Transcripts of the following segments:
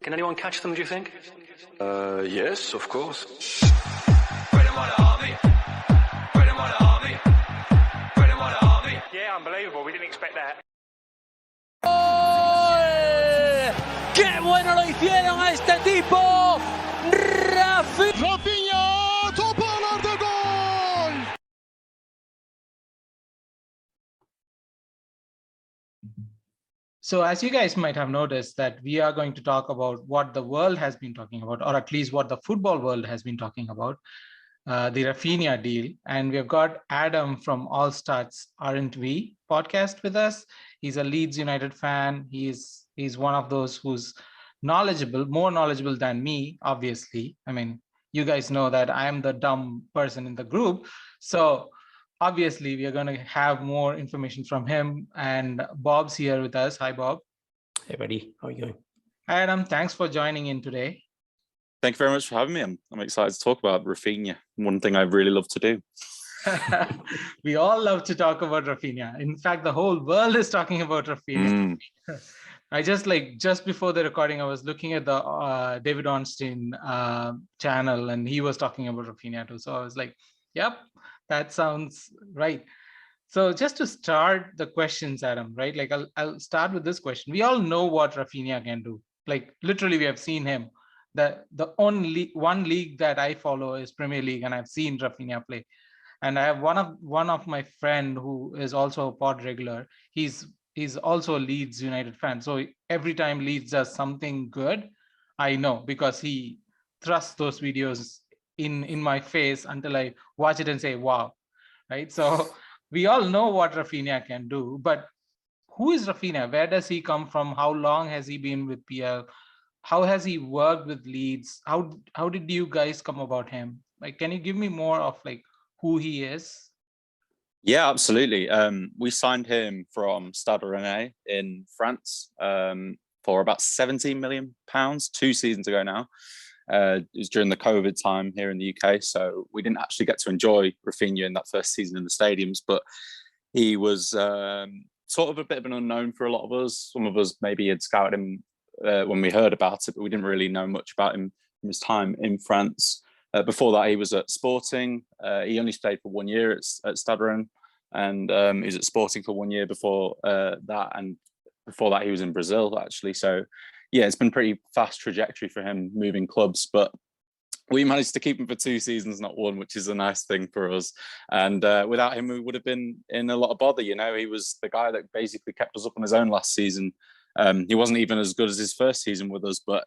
Can anyone catch them, do you think? Yes, of course. Yeah, unbelievable. We didn't expect that. ¡Qué bueno lo hicieron a este tipo! Raphinha, toparlarda gol! So as you guys might have noticed that we are going to talk about what the world has been talking about, or at least what the football world has been talking about, the Raphinha deal. And we've got Adam from All Stats Aren't We podcast with us. He's a Leeds United fan. He's one of those who's knowledgeable, more knowledgeable than me, obviously. I mean, you guys know that I am the dumb person in the group. So obviously, we are going to have more information from him. And Bob's here with us. Hi, Bob. Hey, buddy. How are you going? Hi, Adam. Thanks for joining in today. Thank you very much for having me. I'm excited to talk about Raphinha, one thing I really love to do. We all love to talk about Raphinha. In fact, the whole world is talking about Raphinha. I just before the recording, I was looking at the David Ornstein channel, and he was talking about Raphinha too. So I was like, yep, that sounds right. So just to start the questions, Adam, right? Like I'll start with this question. We all know what Raphinha can do. Like literally, we have seen him. The only one league that I follow is Premier League, and I've seen Raphinha play. And I have one of my friend who is also a pod regular. He's also a Leeds United fan. So every time Leeds does something good, I know because he thrusts those videos in my face until I watch it and say, wow, right? So we all know what Raphinha can do, but who is Raphinha? Where does he come from? How long has he been with PL? How has he worked with Leeds? How did you guys come about him? Like, can you give me more of like who he is? Yeah, absolutely. We signed him from Stade Rennais in France for about £17 million 2 seasons ago now. It was during the COVID time here in the UK, so we didn't actually get to enjoy Raphinha in that first season in the stadiums, but he was sort of a bit of an unknown for a lot of us. Some of us maybe had scouted him when we heard about it, but we didn't really know much about him from his time in France. Before that, he was at Sporting. He only stayed for 1 year at Stade Rennais, and he was at Sporting for 1 year before that. And before that, he was in Brazil, actually. So, yeah, it's been pretty fast trajectory for him moving clubs. But we managed to keep him for 2 seasons, not one, which is a nice thing for us. And without him, we would have been in a lot of bother. You know, he was the guy that basically kept us up on his own last season. He wasn't even as good as his first season with us, but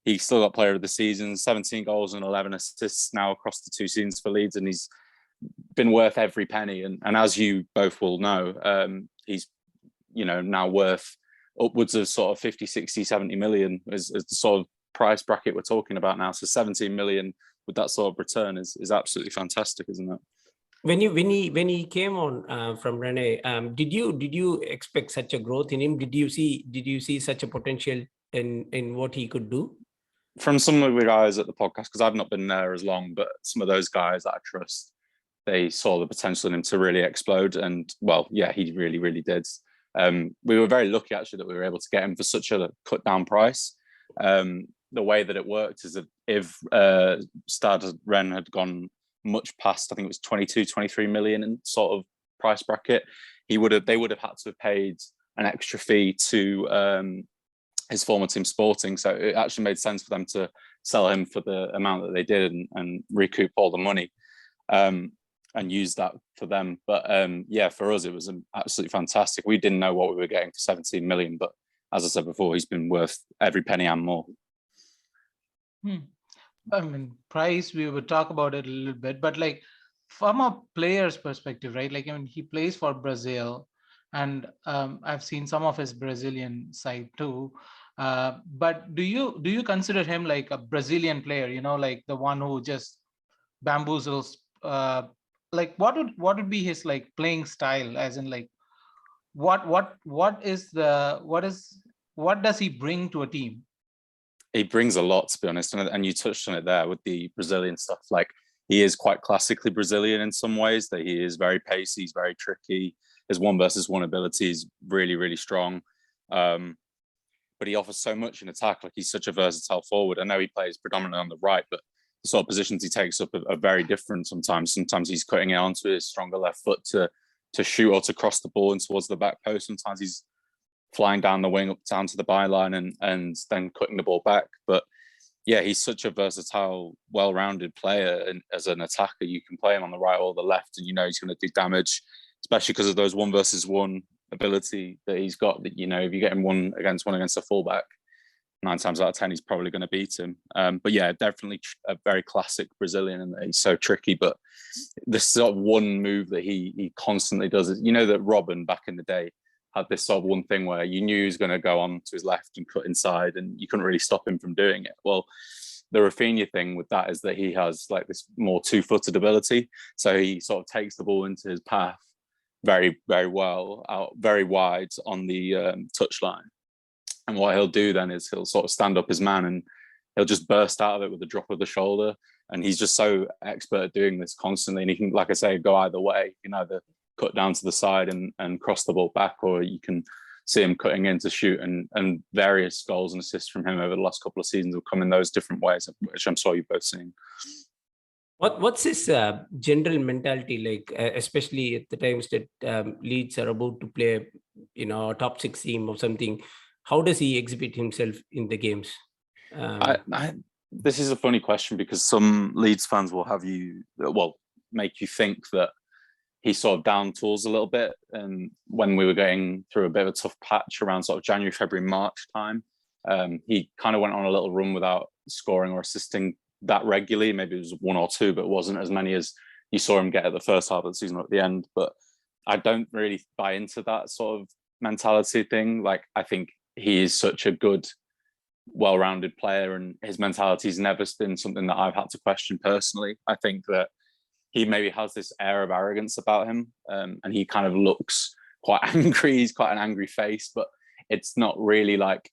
he still got player of the season, 17 goals and 11 assists now across the 2 seasons for Leeds, and he's been worth every penny. And as you both will know, he's, you know, now worth upwards of sort of 50, 60, 70 million is the sort of price bracket we're talking about now. So 17 million with that sort of return is absolutely fantastic, isn't it? When he came on from Rene, did you expect such a growth in him? Did you see such a potential in what he could do? From some of the guys at the podcast, because I've not been there as long, but some of those guys that I trust, they saw the potential in him to really explode. And well, yeah, he really, really did. We were very lucky actually that we were able to get him for such a cut down price. The way that it worked is that if Stade Rennes had gone much past, I think it was 22, 23 million in sort of price bracket, they would have had to have paid an extra fee to his former team Sporting. So it actually made sense for them to sell him for the amount that they did and recoup all the money and use that for them. But yeah, for us, it was absolutely fantastic. We didn't know what we were getting for 17 million, but as I said before, he's been worth every penny and more. I mean, price, we would talk about it a little bit, but like from a player's perspective, right? Like, I mean, he plays for Brazil, and I've seen some of his Brazilian side too. But do you consider him like a Brazilian player? You know, like the one who just bamboozles. Like, what would be his like playing style? As in, like, what does he bring to a team? He brings a lot, to be honest, and you touched on it there with the Brazilian stuff. Like, he is quite classically Brazilian in some ways, that he is very pacey, he's very tricky. His 1 versus 1 ability is really, really strong. But but he offers so much in attack. Like, he's such a versatile forward. I know he plays predominantly on the right, but the sort of positions he takes up are very different sometimes. Sometimes he's cutting it onto his stronger left foot to shoot or to cross the ball and towards the back post. Sometimes he's flying down the wing up down to the byline and then cutting the ball back. But yeah, he's such a versatile, well-rounded player, and as an attacker, you can play him on the right or the left, and you know he's going to do damage, especially because of those 1-versus-1 ability that he's got. That, you know, if you get him one against a fullback, 9 times out of 10 he's probably going to beat him. But yeah, definitely a very classic Brazilian, and he's so tricky. But this sort of one move that he constantly does is, you know, that Robin back in the day had this sort of one thing where you knew he was going to go on to his left and cut inside, and you couldn't really stop him from doing it. Well, the Raphinha thing with that is that he has like this more 2-footed ability. So he sort of takes the ball into his path very, very well, out very wide on the touchline. And what he'll do then is he'll sort of stand up his man and he'll just burst out of it with a drop of the shoulder. And he's just so expert at doing this constantly. And he can, like I say, go either way. You can either cut down to the side and cross the ball back, or you can see him cutting in to shoot. And various goals and assists from him over the last couple of seasons have come in those different ways, which I'm sure you've both seen. What's his general mentality like, especially at the times that Leeds are about to play, you know, a top 6 team or something? How does he exhibit himself in the games? This is a funny question, because some Leeds fans will make you think that he sort of down tools a little bit. And when we were going through a bit of a tough patch around sort of January, February, March time, he kind of went on a little run without scoring or assisting that regularly. Maybe it was 1 or 2, but it wasn't as many as you saw him get at the first half of the season or at the end. But I don't really buy into that sort of mentality thing. Like, I think he is such a good, well-rounded player, and his mentality has never been something that I've had to question personally. I think that he maybe has this air of arrogance about him, and he kind of looks quite angry. He's quite an angry face, but it's not really like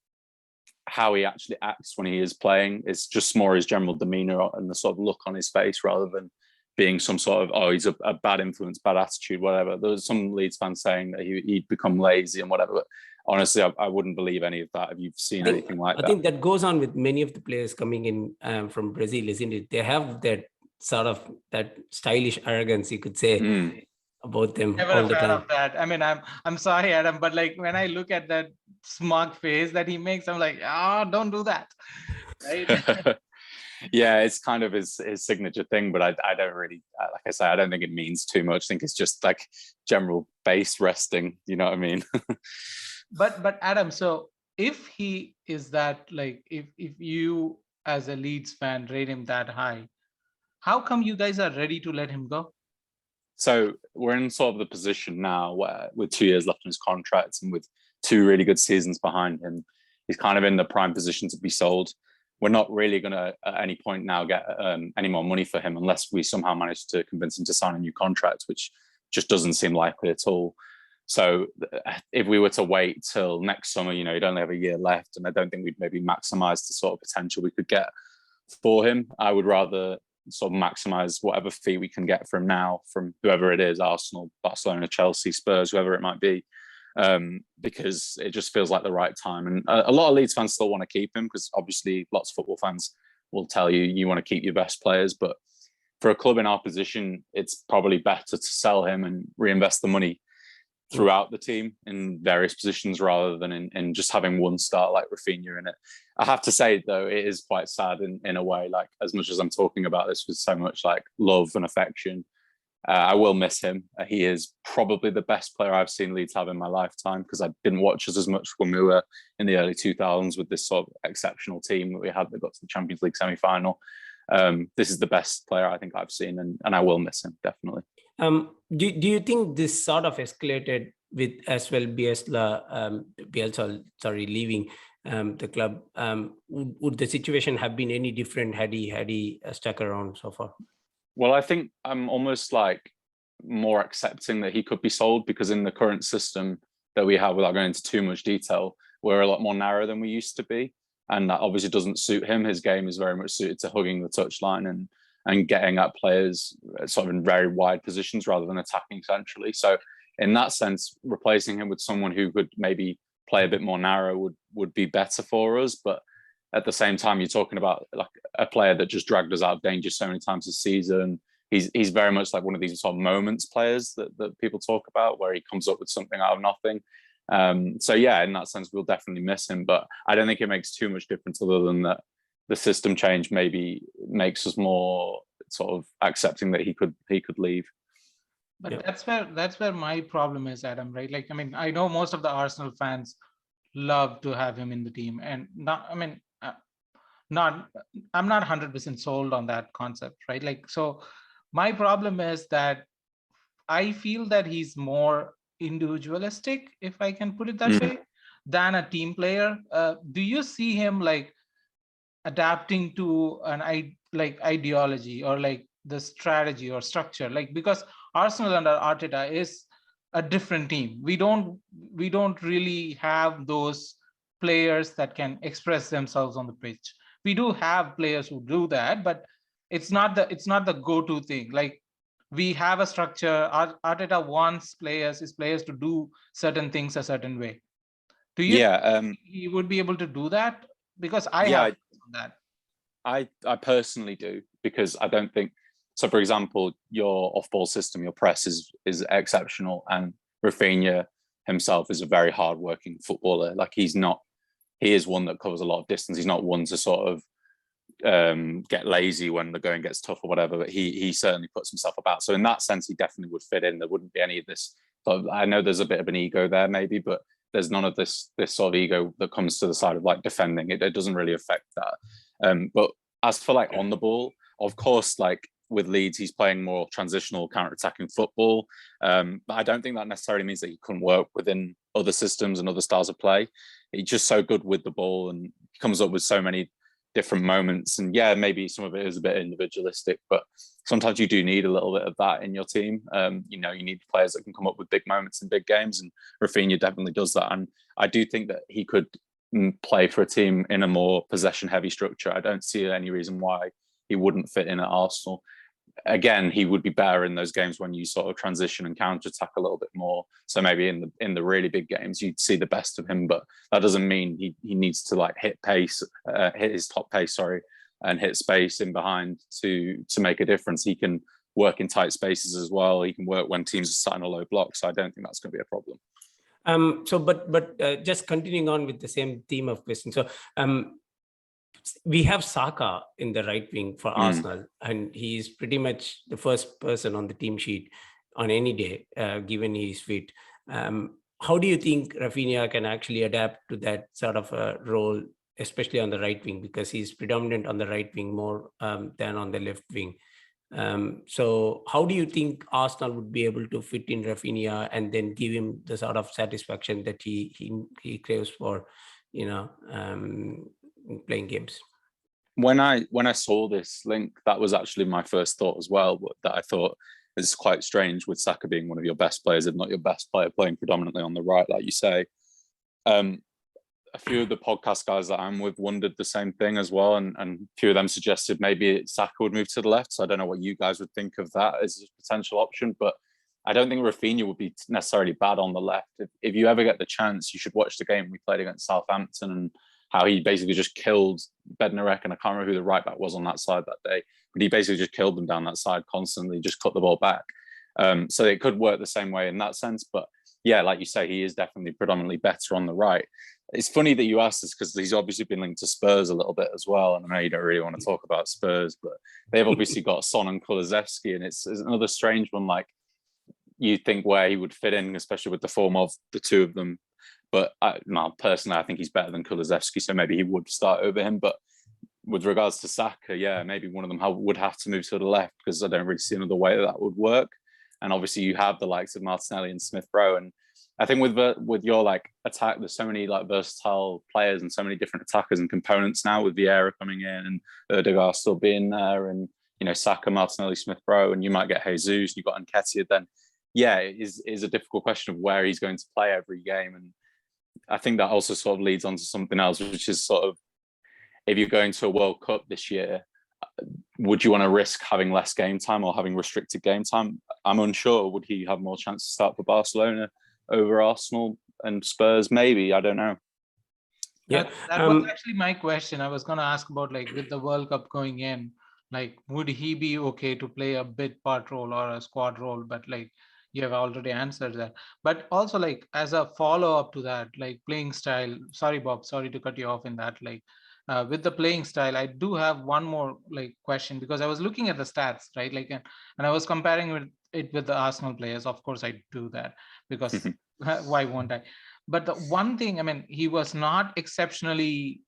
how he actually acts when he is playing. It's just more his general demeanor and the sort of look on his face, rather than being some sort of, oh, he's a bad influence, bad attitude, whatever. There was some Leeds fans saying that he'd become lazy and whatever. But honestly, I wouldn't believe any of that if you've seen anything like that. I think that goes on with many of the players coming in from Brazil, isn't it? They have that sort of that stylish arrogance, you could say, about them. Never all a the fan time. of that. I mean, I'm sorry, Adam, but like when I look at that smug face that he makes, I'm like, don't do that. Right? Yeah, it's kind of his signature thing, but I don't really, like I say, I don't think it means too much. I think it's just like general base resting, you know what I mean? But Adam, so if he is that, like, if you as a Leeds fan rate him that high, how come you guys are ready to let him go? So we're in sort of the position now where, with 2 years left in his contract and with 2 really good seasons behind him, he's kind of in the prime position to be sold. We're not really going to, at any point now, get any more money for him unless we somehow manage to convince him to sign a new contract, which just doesn't seem likely at all. So if we were to wait till next summer, you know, he'd only have a year left, and I don't think we'd maybe maximise the sort of potential we could get for him. I would rather sort of maximise whatever fee we can get from now, from whoever it is, Arsenal, Barcelona, Chelsea, Spurs, whoever it might be, because it just feels like the right time. And a lot of Leeds fans still want to keep him, because obviously lots of football fans will tell you want to keep your best players. But for a club in our position, it's probably better to sell him and reinvest the money throughout the team in various positions, rather than in just having one start like Raphinha in it. I have to say, though, it is quite sad in a way. Like, as much as I'm talking about this with so much like love and affection, I will miss him. He is probably the best player I've seen Leeds have in my lifetime, because I didn't watch us as much when we were in the early 2000s with this sort of exceptional team that we had that got to the Champions League semi-final. This is the best player I think I've seen, and I will miss him, definitely. Do you think this sort of escalated with as well Bielsa leaving the club? Would the situation have been any different had he stuck around so far? Well, I think I'm almost like more accepting that he could be sold, because in the current system that we have, without going into too much detail, we're a lot more narrow than we used to be. And that obviously doesn't suit him. His game is very much suited to hugging the touchline and getting at players sort of in very wide positions rather than attacking centrally. So in that sense, replacing him with someone who could maybe play a bit more narrow would be better for us. But at the same time, you're talking about like a player that just dragged us out of danger so many times this season. He's very much like one of these sort of moments players that people talk about, where he comes up with something out of nothing. So yeah, in that sense, we'll definitely miss him. But I don't think it makes too much difference, other than that the system change maybe makes us more sort of accepting that he could leave. But that's where my problem is, Adam, right? Like, I mean, I know most of the Arsenal fans love to have him in the team, and I'm not 100% sold on that concept, right? Like, so my problem is that I feel that he's more individualistic, if I can put it that way, than a team player. Do you see him like adapting to an ideology, or like the strategy or structure? Like, because Arsenal under Arteta is a different team. We don't really have those players that can express themselves on the pitch. We do have players who do that, but it's not the go-to thing. Like, we have a structure. Arteta wants his players to do certain things a certain way. Do you think he would be able to do that? Because I have that. I personally do, because I don't think so. For example, your off-ball system, your press is exceptional, and Raphinha himself is a very hard-working footballer. Like, he is one that covers a lot of distance. He's not one to sort of get lazy when the going gets tough or whatever, but he certainly puts himself about. So in that sense, he definitely would fit in. There wouldn't be any of this. I know there's a bit of an ego there maybe, but there's none of this sort of ego that comes to the side of like defending. It doesn't really affect that. But as for like on the ball, of course, like with Leeds, he's playing more transitional counter-attacking football. But I don't think that necessarily means that he couldn't work within other systems and other styles of play. He's just so good with the ball, and he comes up with so many different moments. And yeah, maybe some of it is a bit individualistic, but sometimes you do need a little bit of that in your team. You need players that can come up with big moments in big games, and Raphinha definitely does that. And I do think that he could play for a team in a more possession-heavy structure. I don't see any reason why he wouldn't fit in at Arsenal. Again, he would be better in those games when you sort of transition and counter-attack a little bit more. So maybe in the really big games, you'd see the best of him, but that doesn't mean he needs to like hit his top pace, and hit space in behind to make a difference. He can work in tight spaces as well. He can work when teams are sat in a low block. So I don't think that's going to be a problem. Just continuing on with the same theme of question. So we have Saka in the right wing for Arsenal, and he's pretty much the first person on the team sheet on any day, given he's fit. How do you think Raphinha can actually adapt to that sort of a role, especially on the right wing, because he's predominant on the right wing more than on the left wing? So how do you think Arsenal would be able to fit in Raphinha and then give him the sort of satisfaction that he craves for, playing games? When I saw this link, that was actually my first thought as well. But that I thought it's quite strange with Saka being one of your best players, if not your best player, playing predominantly on the right, like you say. A few of the podcast guys that I'm with wondered the same thing as well, and a few of them suggested maybe Saka would move to the left. So I don't know what you guys would think of that as a potential option, but I don't think Raphinha would be necessarily bad on the left. If you ever get the chance, you should watch the game we played against Southampton and how he basically just killed Bednarek, and I can't remember who the right back was on that side that day, but he basically just killed them down that side constantly, just cut the ball back. So it could work the same way in that sense. But yeah, like you say, he is definitely predominantly better on the right. It's funny that you asked this because he's obviously been linked to Spurs a little bit as well. And I know you don't really want to talk about Spurs, but they've obviously got Son and Kulusevski, and it's another strange one. Like, you think where he would fit in, especially with the form of the two of them. But personally, I think he's better than Kulusevski, so maybe he would start over him. But with regards to Saka, yeah, maybe one of them would have to move to the left, because I don't really see another way that would work. And obviously, you have the likes of Martinelli and Smith Rowe, and I think with your like attack, there's so many like versatile players and so many different attackers and components now, with Vieira coming in and Ødegaard still being there, and Saka, Martinelli, Smith Rowe, and you might get Jesus, you've got Nketiah. Then yeah, it is a difficult question of where he's going to play every game. And I think that also sort of leads on to something else, which is sort of, if you're going to a World Cup this year, would you want to risk having less game time or having restricted game time? I'm unsure. Would he have more chance to start for Barcelona over Arsenal? and Spurs maybe. I don't know. Yeah, that was actually my question. I was going to ask about, like, with the World Cup going in, like, would he be okay to play a bit part role or a squad role? But like, you have already answered that. But also, like, as a follow-up to that, like, playing style. Sorry, Bob, sorry to cut you off in that. Like, with the playing style, I do have one more like question, because I was looking at the stats, right? Like, and I was comparing it with the Arsenal players. Of course, I do that because why won't I? But the one thing, I mean, he was not exceptionally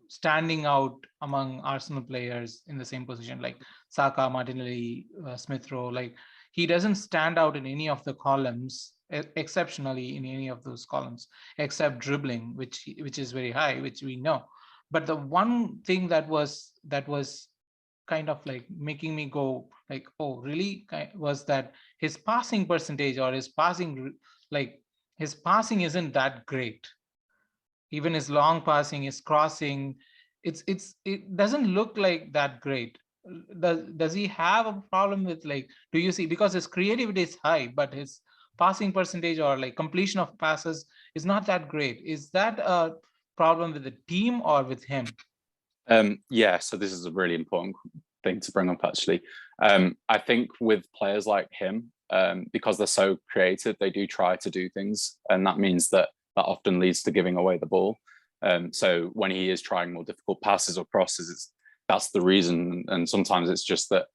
standing out among Arsenal players in the same position, like Saka, Martinelli, Smith Rowe. Like, he doesn't stand out in any of the columns, exceptionally in any of those columns, except dribbling, which is very high, which we know. But the one thing that was kind of like making me go like, oh, really, was that his passing percentage, or his passing, like, his passing isn't that great. Even his long passing, his crossing, it doesn't look like that great. Does he have a problem with, like, do you see, because his creativity is high, but his passing percentage, or like completion of passes, is not that great? Is that a problem with the team or with him? Yeah, so this is a really important thing to bring up, actually. I think with players like him, because they're so creative, they do try to do things, and that means that often leads to giving away the ball. So when he is trying more difficult passes or crosses, that's the reason. And sometimes it's just that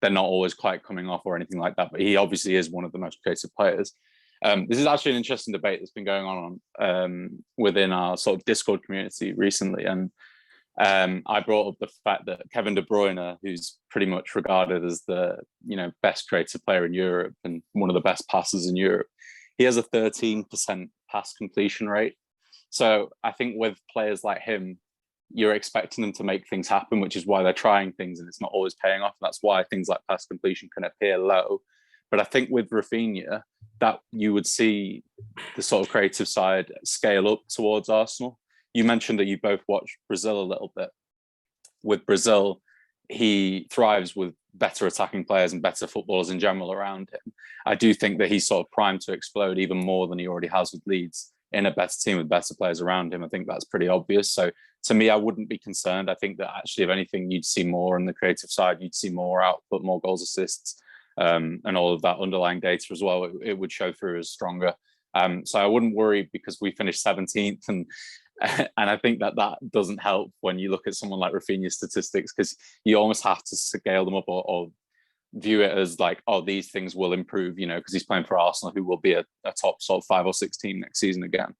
they're not always quite coming off or anything like that. But he obviously is one of the most creative players. This is actually an interesting debate that's been going on within our sort of Discord community recently. And I brought up the fact that Kevin De Bruyne, who's pretty much regarded as the best creative player in Europe and one of the best passers in Europe, he has a 13% pass completion rate. So I think with players like him, you're expecting them to make things happen, which is why they're trying things and it's not always paying off. That's why things like pass completion can appear low. But I think with Raphinha, that you would see the sort of creative side scale up towards Arsenal. You mentioned that you both watched Brazil a little bit. With Brazil, he thrives with better attacking players and better footballers in general around him. I do think that he's sort of primed to explode even more than he already has with Leeds in a better team with better players around him. I think that's pretty obvious. So to me, I wouldn't be concerned. I think that actually, if anything, you'd see more on the creative side. You'd see more output, more goals, assists, and all of that underlying data as well. It would show through as stronger. So I wouldn't worry because we finished 17th, and I think that doesn't help when you look at someone like Raphinha's statistics, because you almost have to scale them up or view it as like, oh, these things will improve, because he's playing for Arsenal, who will be a top sort of 5 or 6 team next season again.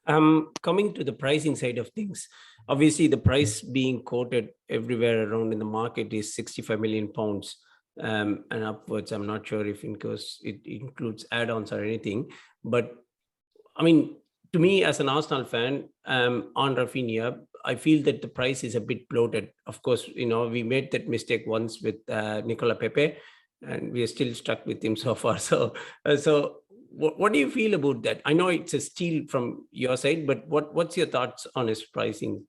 Coming to the pricing side of things, obviously the price being quoted everywhere around in the market is 65 million pounds and upwards. I'm not sure if it includes add-ons or anything, but I mean, to me as an Arsenal fan, on Raphinha, I feel that the price is a bit bloated. Of course, we made that mistake once with Nicola Pepe, and we are still stuck with him so far. So what do you feel about that? I know it's a steal from your side, but what's your thoughts on his pricing?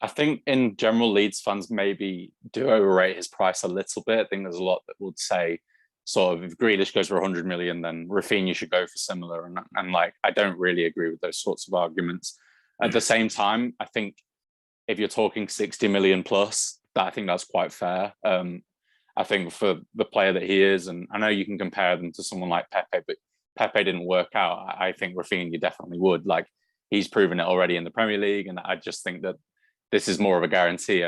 I think in general, Leeds fans maybe do overrate his price a little bit. I think there's a lot that would say, sort of, if Grealish goes for 100 million, then Raphinha should go for similar. And like, I don't really agree with those sorts of arguments. At the same time, I think if you're talking 60 million plus, I think that's quite fair. I think for the player that he is, and I know you can compare them to someone like Pepe, but Pepe didn't work out. I think Raphinha definitely would. Like, he's proven it already in the Premier League, and I just think that this is more of a guarantee.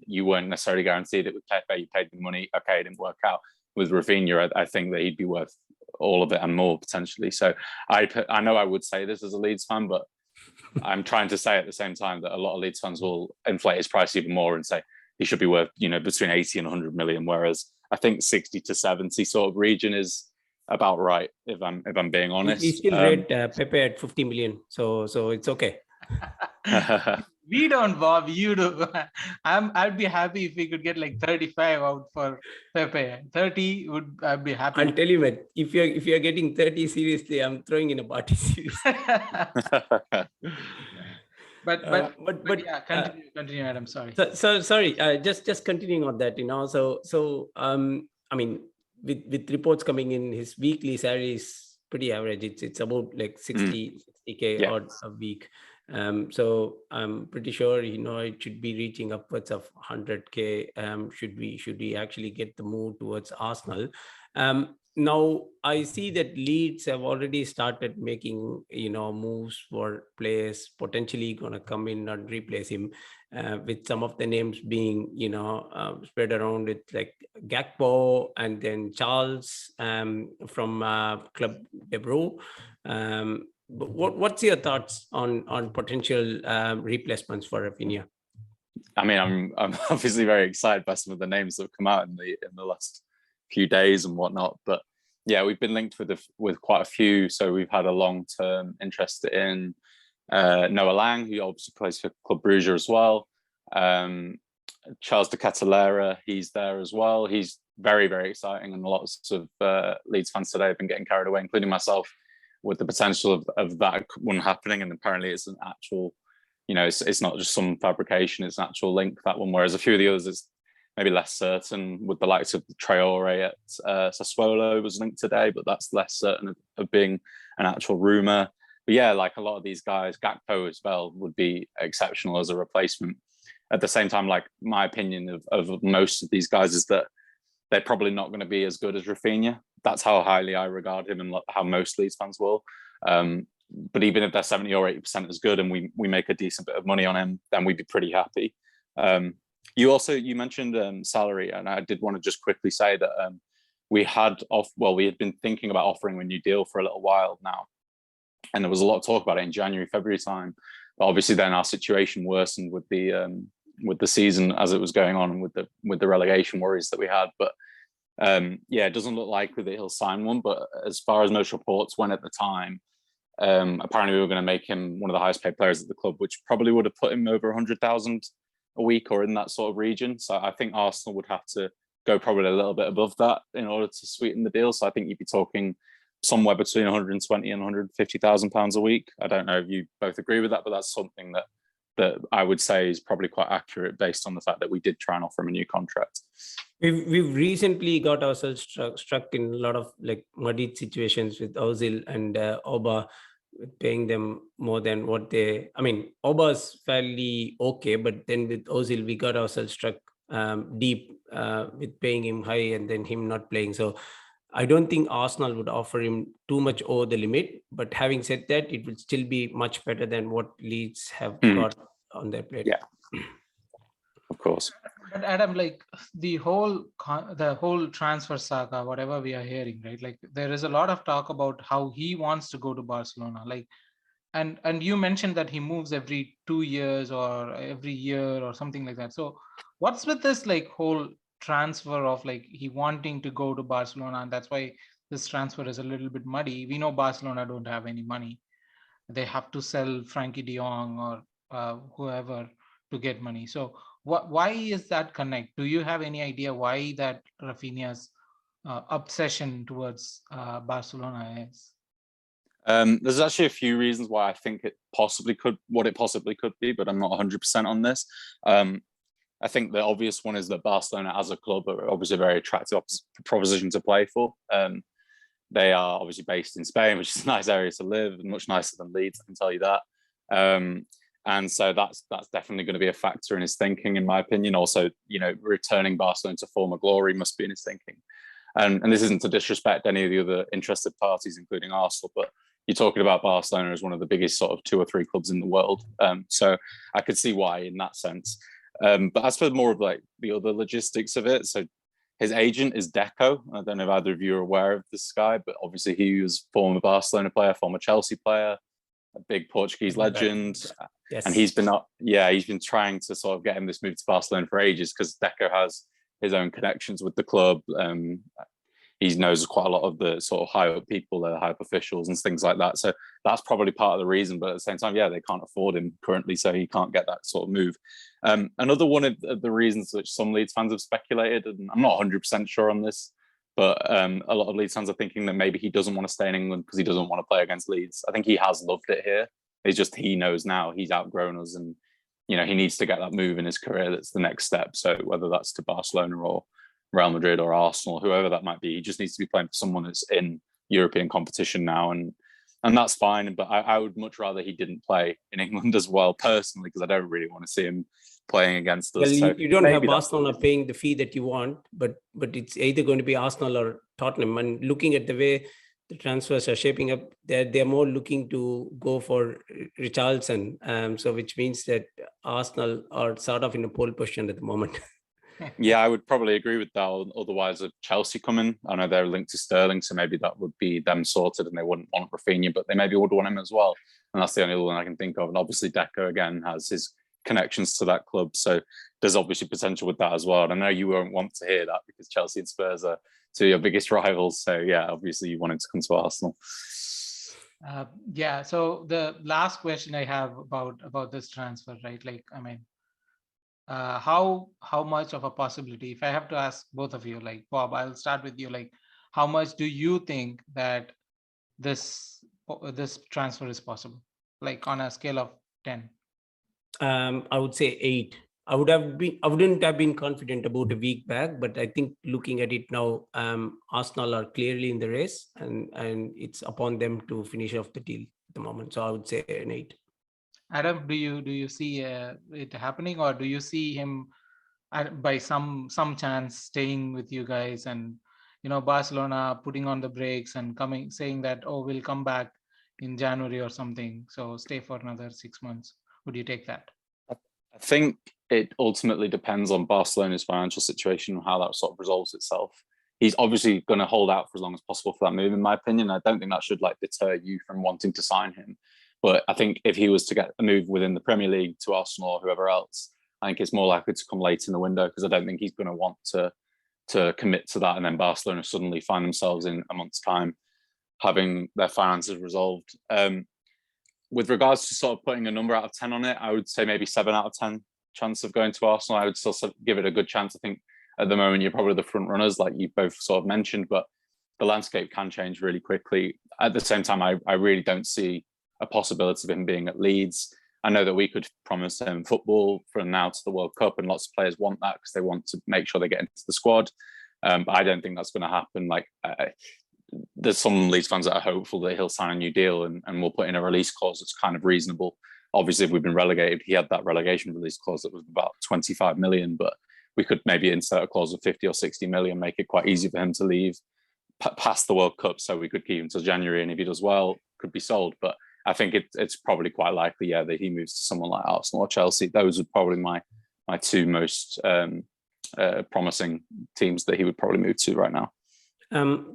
You weren't necessarily guaranteed it with Pepe. You paid the money. Okay, it didn't work out. With Raphinha, I think that he'd be worth all of it and more potentially. So I know I would say this as a Leeds fan, but I'm trying to say at the same time that a lot of Leeds fans will inflate his price even more and say he should be worth, between 80 and 100 million. Whereas I think 60 to 70 sort of region is about right, if I'm being honest. He still rate Pepe at 50 million, so it's okay. We don't, Bob. You do. I'd be happy if we could get like 35 out for Pepe. 30 I'd be happy. I'll tell you what. If you're getting 30 seriously, I'm throwing in a party series. But yeah, continue, Adam. Sorry. So sorry. Just continuing on that. So I mean, with reports coming in, his weekly salary is pretty average. It's about like 60k Yeah. odd a week. So I'm pretty sure, it should be reaching upwards of 100k. Should we actually get the move towards Arsenal? Now I see that Leeds have already started making, moves for players potentially going to come in and replace him, with some of the names being, spread around with like Gakpo and then Charles from Club De Bruyne. But what's your thoughts on potential replacements for Raphinha? I mean, I'm obviously very excited by some of the names that have come out in the last few days and whatnot. But yeah, we've been linked with quite a few. So we've had a long-term interest in Noah Lang, who obviously plays for Club Brugge as well. Charles de Ketelaere, he's there as well. He's very, very exciting, and lots of Leeds fans today have been getting carried away, including myself, with the potential of that one happening. And apparently it's an actual, it's not just some fabrication, it's an actual link, that one. Whereas a few of the others, it's maybe less certain, with the likes of Traore at Sassuolo was linked today, but that's less certain of being an actual rumour. But yeah, like a lot of these guys, Gakpo as well would be exceptional as a replacement. At the same time, like my opinion of most of these guys is that they're probably not going to be as good as Raphinha. That's how highly I regard him, and how most Leeds fans will. But even if they're 70 or 80% as good, and we make a decent bit of money on him, then we'd be pretty happy. You mentioned salary, and I did want to just quickly say that we had been thinking about offering a new deal for a little while now, and there was a lot of talk about it in January, February time. But obviously, then our situation worsened with the season as it was going on, and with the relegation worries that we had. But it doesn't look likely that he'll sign one. But as far as most reports went at the time, apparently we were going to make him one of the highest paid players at the club, which probably would have put him over 100,000 a week or in that sort of region. So I think Arsenal would have to go probably a little bit above that in order to sweeten the deal. So I think you'd be talking somewhere between 120 and 150,000 pounds a week. I don't know if you both agree with that, but that's something that I would say is probably quite accurate based on the fact that we did try and offer him a new contract. We've recently got ourselves struck in a lot of like muddy situations with Ozil and Oba, paying them more than what they. I mean, Oba's fairly okay, but then with Ozil, we got ourselves struck deep with paying him high and then him not playing. So I don't think Arsenal would offer him too much over the limit. But having said that, it would still be much better than what Leeds have got on their plate. Yeah, of course. But Adam, like the whole transfer saga, whatever we are hearing, right? Like there is a lot of talk about how he wants to go to Barcelona. Like, and you mentioned that he moves every 2 years or every year or something like that. So what's with this like whole transfer of like he wanting to go to Barcelona, and that's why this transfer is a little bit muddy. We know Barcelona don't have any money. They have to sell Frankie de Jong or whoever to get money. So why is that connect? Do you have any idea why that Raphinha's obsession towards Barcelona is? There's actually a few reasons why I think it possibly could be, but I'm not 100% on this. I think the obvious one is that Barcelona as a club are obviously a very attractive proposition to play for. They are obviously based in Spain, which is a nice area to live, and much nicer than Leeds, I can tell you that. And so that's definitely going to be a factor in his thinking, in my opinion. Also, returning Barcelona to former glory must be in his thinking. And this isn't to disrespect any of the other interested parties, including Arsenal, but you're talking about Barcelona as one of the biggest sort of 2 or 3 clubs in the world. So I could see why in that sense. But as for more of like the other logistics of it, so his agent is Deco. I don't know if either of you are aware of this guy, but obviously he was former Barcelona player, former Chelsea player, a big Portuguese legend. Yes. And he's been trying to sort of get him this move to Barcelona for ages, because Deco has his own connections with the club. He knows quite a lot of the sort of high up people, the high up officials and things like that. So that's probably part of the reason. But at the same time, they can't afford him currently, so he can't get that sort of move. Another one of the reasons which some Leeds fans have speculated, and I'm not 100% sure on this, but a lot of Leeds fans are thinking that maybe he doesn't want to stay in England because he doesn't want to play against Leeds. I think he has loved it here. It's just he knows now he's outgrown us, and he needs to get that move in his career. That's the next step. So whether that's to Barcelona or Real Madrid or Arsenal, whoever that might be, he just needs to be playing for someone that's in European competition now, and that's fine. But I would much rather he didn't play in England as well, personally, because I don't really want to see him playing against us. Well, So you don't have Barcelona paying the fee that you want, but it's either going to be Arsenal or Tottenham. And looking at the way the transfers are shaping up, they're more looking to go for Richarlison. So which means that Arsenal are sort of in a pole position at the moment. Yeah, I would probably agree with that. Otherwise, if Chelsea come in, I know they're linked to Sterling, so maybe that would be them sorted and they wouldn't want Raphinha, but they maybe would want him as well. And that's the only one I can think of. And obviously, Deco, again, has his connections to that club. So there's obviously potential with that as well. And I know you won't want to hear that because Chelsea and Spurs are two of your biggest rivals. So yeah, obviously you want him to come to Arsenal. Yeah. So the last question I have about this transfer, right? Like, I mean, how much of a possibility, if I have to ask both of you, like Bob, I'll start with you. Like, how much do you think that this transfer is possible? Like on a scale of 10? I would say 8. I wouldn't have been confident about a week back, but I think looking at it now, Arsenal are clearly in the race, and it's upon them to finish off the deal at the moment. So I would say an 8. Adam, do you see it happening, or do you see him by some chance staying with you guys, and Barcelona putting on the brakes and saying that, oh, we'll come back in January or something, so stay for another 6 months? Would you take that? I think it ultimately depends on Barcelona's financial situation and how that sort of resolves itself. He's obviously going to hold out for as long as possible for that move, in my opinion. I don't think that should deter you from wanting to sign him. But I think if he was to get a move within the Premier League to Arsenal or whoever else, I think it's more likely to come late in the window, because I don't think he's going to want to commit to that and then Barcelona suddenly find themselves in a month's time having their finances resolved. With regards to sort of putting a number out of 10 on it, I would say maybe 7 out of 10 chance of going to Arsenal. I would still give it a good chance. I think at the moment you're probably the front runners, like you both sort of mentioned, but the landscape can change really quickly. At the same time, I really don't see a possibility of him being at Leeds. I know that we could promise him football from now to the World Cup, and lots of players want that because they want to make sure they get into the squad. But I don't think that's going to happen. There's some Leeds fans that are hopeful that he'll sign a new deal and we'll put in a release clause that's kind of reasonable. Obviously, if we've been relegated, he had that relegation release clause that was about 25 million, but we could maybe insert a clause of 50 or 60 million, make it quite easy for him to leave past the World Cup, so we could keep him till January, and if he does well, could be sold. But I think it's probably quite likely, that he moves to someone like Arsenal or Chelsea. Those are probably my two most promising teams that he would probably move to right now.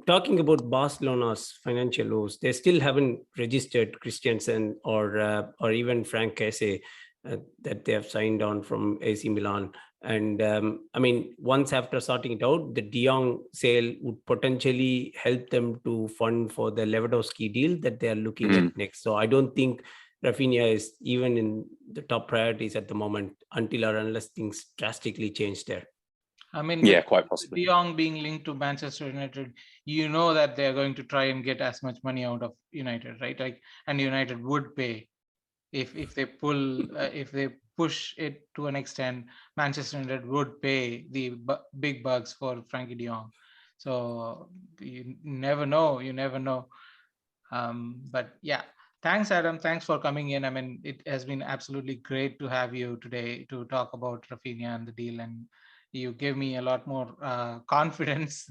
Talking about Barcelona's financial woes, they still haven't registered Christensen or even Frank Kessie that they have signed on from AC Milan. And I mean, once after sorting it out, the De Jong sale would potentially help them to fund for the Lewandowski deal that they are looking at next. So I don't think Raphinha is even in the top priorities at the moment until or unless things drastically change there. I mean, yeah, quite possibly. De Jong being linked to Manchester United, that they're going to try and get as much money out of United, right? And United would pay if they push it to an extent. Manchester United would pay the big bucks for Frankie De Jong. So you never know. But yeah, thanks, Adam. Thanks for coming in. I mean, it has been absolutely great to have you today to talk about Raphinha and the deal, and you give me a lot more confidence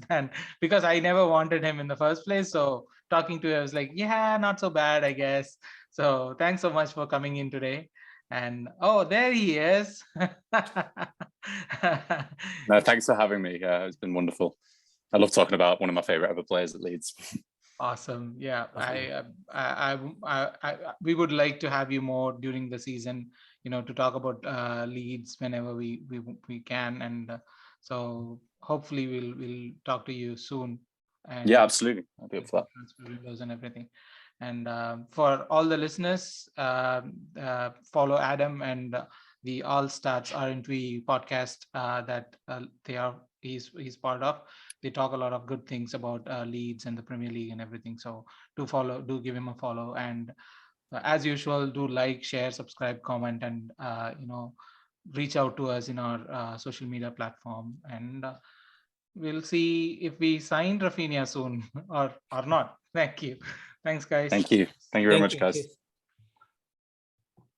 because I never wanted him in the first place. So talking to you, I was like, yeah, not so bad, I guess. So thanks so much for coming in today. And oh, there he is. No, thanks for having me. It's been wonderful. I love talking about one of my favorite ever players at Leeds. Awesome. Yeah, we would like to have you more during the season, to talk about Leeds whenever we can, and so hopefully we'll talk to you soon. And yeah, absolutely. I'll be up for that. Transfer windows and everything. And for all the listeners, follow Adam and the All Stats Aren't We podcast that he's part of. They talk a lot of good things about Leeds and the Premier League and everything. So do give him a follow. And as usual, do like, share, subscribe, comment, and reach out to us in our social media platform. And we'll see if we sign Raphinha soon or not. Thank you. Thanks, guys. Thank you very much, guys. Cheers.